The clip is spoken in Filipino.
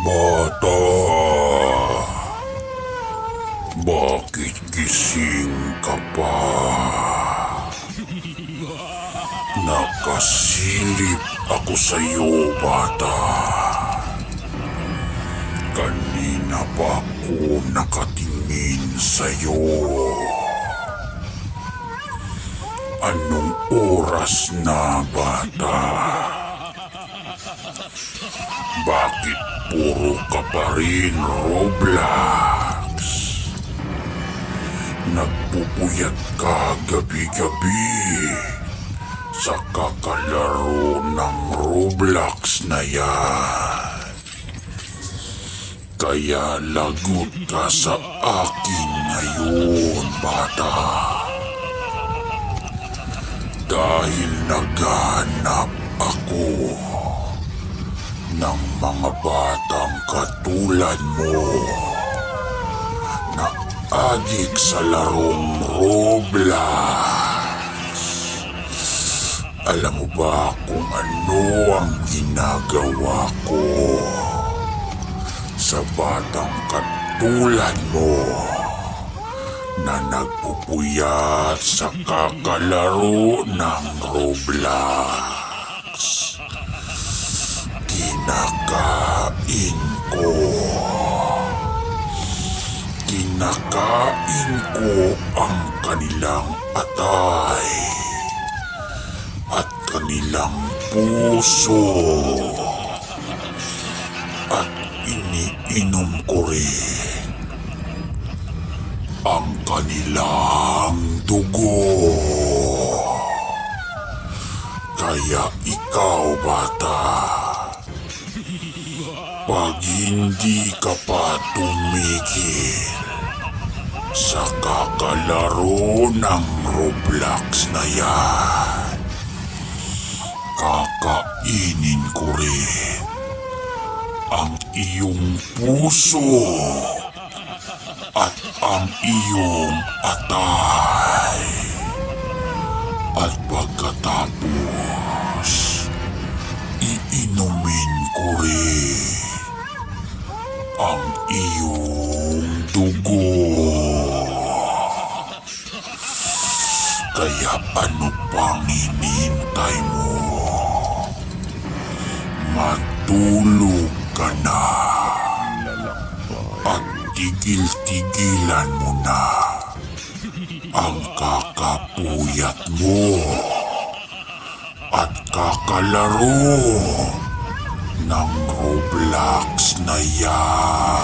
Bata, bakit gising ka pa? Nakasilip ako sa iyo, bata. Kanina pa ako nakatingin sa iyo. Anong oras na, bata? Bakit puro ka pa rin, Roblox? Nagpupuyat ka gabi-gabi sa kakalaro ng Roblox na yan. Kaya lagot ka sa akin ngayon, bata. Dahil naghanap ako ng mga batang katulad mo na adik sa larong Roblox. Alam mo ba kung ano ang ginagawa ko sa batang katulad mo na nagpupuyat sa kakalaro ng Roblox? Kinakain ko. Kinakain ko ang kanilang atay at kanilang puso at iniinom ko rin ang kanilang dugo. Kaya ikaw, bata, pag hindi ka pa tumigil sa kakalaro ng Roblox na yan, kakainin ko rin ang iyong puso at ang iyong atay. At pagkatapos, iinumin ko rin ang iyong dugo. Kaya ano pang hinihintay mo? Matulog ka na at tigil-tigilan mo na ang kakapuyat mo at kakalaro ng Roblox na yan.